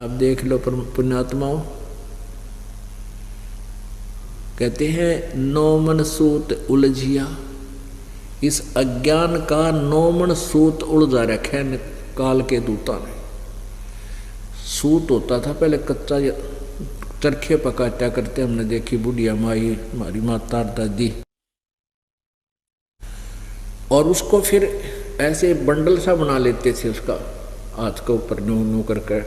अब देख लो पुण्यात्माओं, कहते हैं नौ मन सूत उलझिया। इस अज्ञान का नौ मन सूत उलझा रखे है काल के दूता ने। सूत होता था पहले कच्चा चरखे पकाता करते, हमने देखी बुढ़िया माई हमारी माता दादी, और उसको फिर ऐसे बंडल सा बना लेते थे, उसका हाथ के ऊपर न्यू न्यू करके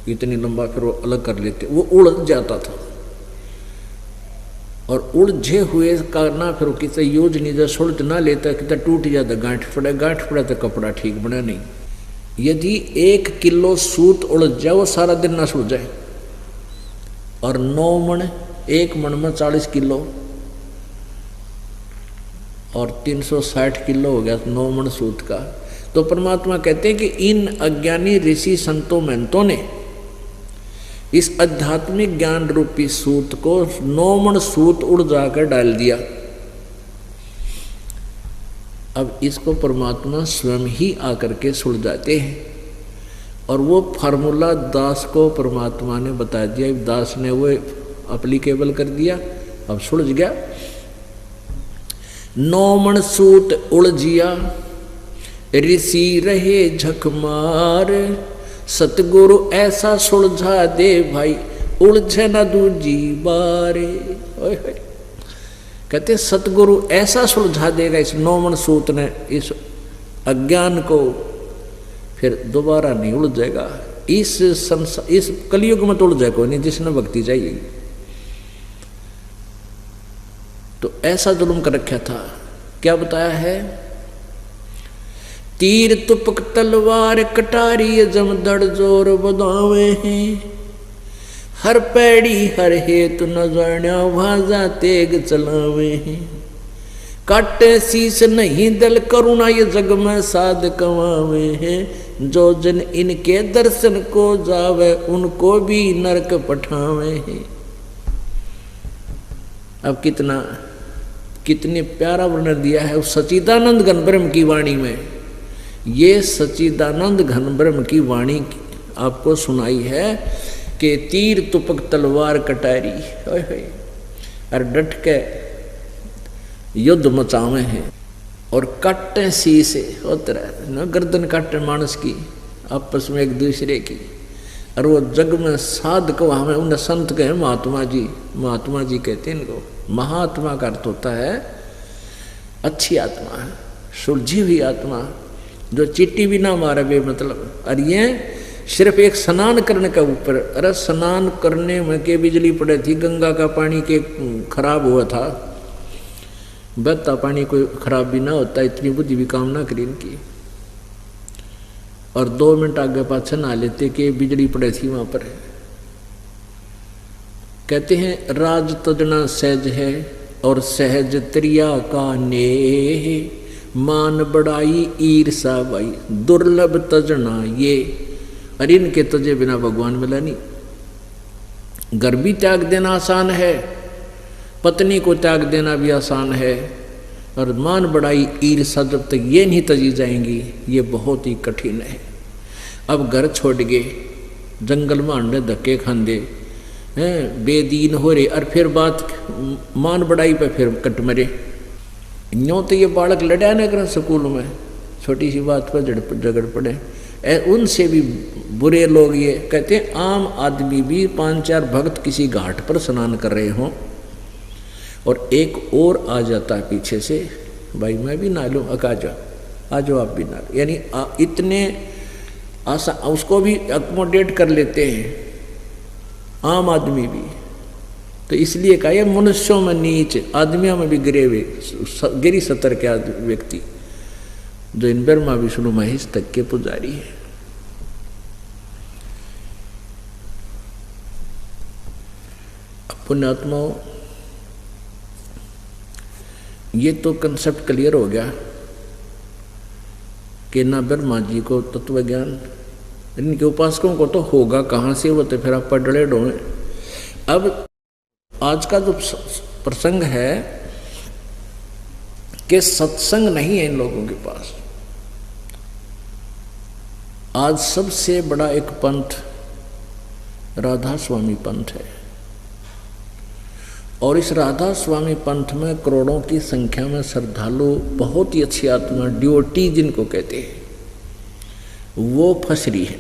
इतनी लंबा, फिर वो अलग कर लेते, वो उलझ जाता था। और उलझे हुए का ना फिर किसी यूज नहीं, जब सुलझ ना लेता कितना टूट जाता, गांठ पड़ा तो कपड़ा ठीक बना नहीं। यदि 1 किलो सूत उलझ जाए वो सारा दिन ना सुलझे, और 9 मन, 1 मन में 40 किलो और 360 किलो हो गया 9 मन सूत का। तो परमात्मा कहते हैं कि इन अज्ञानी ऋषि संतों महंतों ने इस आध्यात्मिक ज्ञान रूपी सूत को 9 मन सूत उलझा कर डाल दिया। अब इसको परमात्मा स्वयं ही आकर के सुलझाते हैं, और वो फार्मूला दास को परमात्मा ने बता दिया। दास ने वो एप्लीकेबल कर दिया, अब सुलझ गया। 9 मन सूत उलझिया ऋषि रहे झक मार, सतगुरु ऐसा सुलझा दे भाई उलझे ना दूजी बारे। कहते सतगुरु ऐसा सुलझा देगा इस 9 मन सूत ने, इस अज्ञान को, फिर दोबारा नहीं उलझेगा। इस कलयुग में तो उलझे कोई नहीं जिसने भक्ति चाहिए। तो ऐसा जुल्म कर रखा था। क्या बताया है? तीर तुपक तलवार कटारी जमदड़ जोर बदावे हैं, हर पैड़ी हर हेतु न जाण्या भाजा तेग चलावे हैं। काटे शीस नहीं दल करुणा ये जग में साध कमावे हैं, जो जन इनके दर्शन को जावे उनको भी नरक पठावे हैं। अब कितने प्यारा वर्णन दिया है उस सच्चिदानंद घन ब्रह्म की वाणी में। ये सच्चिदानंद घन ब्रह्म की वाणी आपको सुनाई है कि तीर तुपक तलवार कटारी और डट के युद्ध मचावे हैं, और काटे शीसे होते न गर्दन काटे मानस की आपस में एक दूसरे की। और वो जग में साध को हमें उन्हें संत कहे महात्मा जी, महात्मा जी कहते हैं इनको। महात्मा का अर्थ होता है अच्छी आत्मा, सुलझी हुई आत्मा, जो चिट्टी भी ना मारे बे मतलब। और ये सिर्फ एक स्नान करने का ऊपर, अरे स्नान करने में के बिजली पड़े थी, गंगा का पानी के खराब हुआ था, बहता पानी कोई खराब भी ना होता, इतनी बुद्धि भी काम ना करी इनकी। और 2 मिनट आगे पाछे ना लेते कि बिजली पड़े थी वहां पर। कहते हैं राज तजना सहज है और सहज त्रिया का नेह, मान बढ़ाई ईर्षा भाई दुर्लभ तजना ये। और इनके तजे बिना भगवान मिला नहीं। घर भी त्याग देना आसान है, पत्नी को त्याग देना भी आसान है, और मान बढ़ाई ईर्षा जब तक ये नहीं तजी जाएंगी ये बहुत ही कठिन है। अब घर छोड़ गए, जंगल में अंडे धक्के खांदे हैं, बेदीन हो रहे, और फिर बात मान बढ़ाई पे फिर कट मरे। यूँ तो ये बालक लड़ा न करें स्कूल में, छोटी सी बात पर झगड़ पड़े। उनसे भी बुरे लोग ये कहते हैं आम आदमी भी 5-4 भक्त किसी घाट पर स्नान कर रहे हों, और एक और आ जाता है पीछे से, भाई मैं भी ना लूँ, आ जाओ आप भी ना लो। यानी इतने आसा उसको भी अकोमोडेट कर लेते हैं आम आदमी भी। तो इसलिए कहा ये मनुष्यों में नीच, आदमियों में भी गिरी सतर के व्यक्ति, जो इन ब्रह्मा विष्णु महेश तक के पुजारी है। पुण्यात्माओं, ये तो कंसेप्ट क्लियर हो गया कि ना ब्रह्मा जी को तत्व ज्ञान, इनके उपासकों को तो होगा कहाँ से, वो तो फिर आप पढ़े ढोए। अब आज का जो प्रसंग है कि सत्संग नहीं है इन लोगों के पास। आज सबसे बड़ा एक पंथ राधा स्वामी पंथ है। और इस राधा स्वामी पंथ में करोड़ों की संख्या में श्रद्धालु, बहुत ही अच्छी आत्मा, ड्योटी जिनको कहते हैं, वो फंस रही है।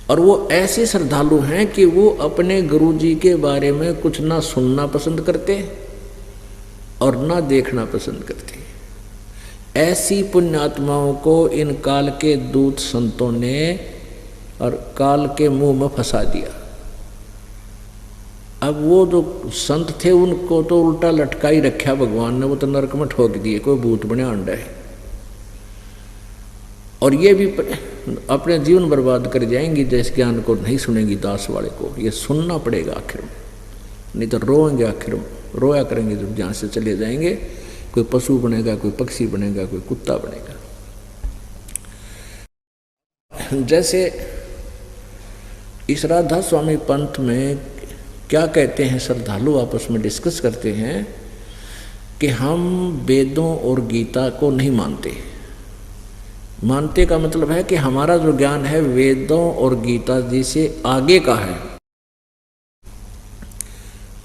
और वो ऐसे श्रद्धालु हैं कि वो अपने गुरुजी के बारे में कुछ ना सुनना पसंद करते और ना देखना पसंद करते। ऐसी पुण्यात्माओं को इन काल के दूत संतों ने और काल के मुंह में फंसा दिया। अब वो जो संत थे उनको तो उल्टा लटका ही रखा भगवान ने, वो तो नरक में ठोक दिए, कोई भूत बने अंडा है। और ये भी अपने जीवन बर्बाद कर जाएंगी जिस ज्ञान को नहीं सुनेंगी। दास वाले को ये सुनना पड़ेगा आखिर में, नहीं तो रोएंगे, आखिर में रोया करेंगे जब जहाँ से चले जाएंगे। कोई पशु बनेगा, कोई पक्षी बनेगा, कोई कुत्ता बनेगा। जैसे इस राधा स्वामी पंथ में क्या कहते हैं, श्रद्धालु आपस में डिस्कस करते हैं कि हम वेदों और गीता को नहीं मानते। मानते का मतलब है कि हमारा जो ज्ञान है वेदों और गीता जी से आगे का है।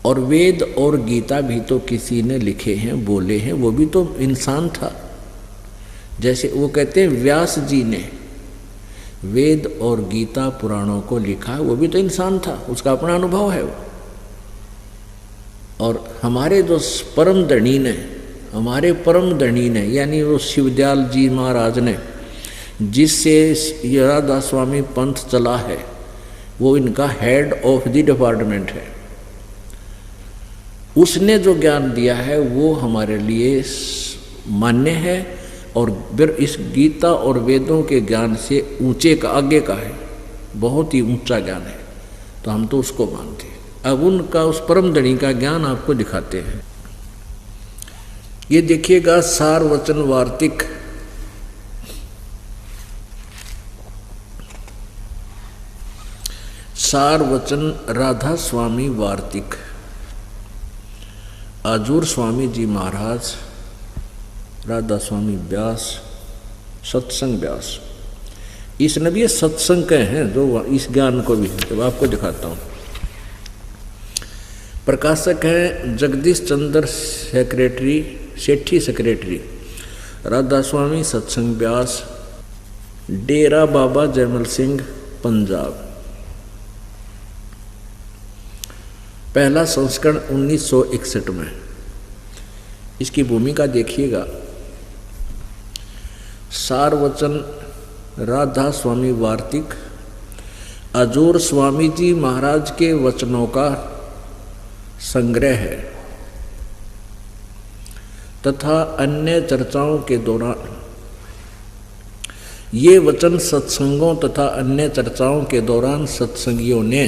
और वेद और गीता भी तो किसी ने लिखे हैं, बोले हैं, वो भी तो इंसान था। जैसे वो कहते हैं व्यास जी ने वेद और गीता पुराणों को लिखा, वो भी तो इंसान था, उसका अपना अनुभव है वो। और हमारे जो परम धनी ने, हमारे परम धनी ने यानी वो शिवदयाल जी महाराज ने, जिससे ये राधा स्वामी पंथ चला है, वो इनका हेड ऑफ द डिपार्टमेंट है। उसने जो ज्ञान दिया है वो हमारे लिए मान्य है और फिर इस गीता और वेदों के ज्ञान से ऊंचे का, आगे का है, बहुत ही ऊंचा ज्ञान है, तो हम तो उसको मानते हैं। अब उनका उस परम धनी का ज्ञान आपको दिखाते हैं। ये देखिएगा सार वचन वार्तिक, सार वचन राधा स्वामी वार्तिक, आजूर स्वामी जी महाराज, राधा स्वामी व्यास, सत्संग व्यास। इसने भी ये सत्संग के हैं जो इस ज्ञान को भी, जब आपको दिखाता हूँ। प्रकाशक हैं जगदीश चंद्र सेक्रेटरी, सेठी सेक्रेटरी, राधा स्वामी सत्संग व्यास, डेरा बाबा जयमल सिंह पंजाब। पहला संस्करण 1961 में। इसकी भूमिका देखिएगा। सार वचन राधा स्वामी वार्तिक आजूर स्वामी जी महाराज के वचनों का संग्रह है तथा अन्य चर्चाओं के दौरान ये वचन सत्संगों तथा अन्य चर्चाओं के दौरान सत्संगियों ने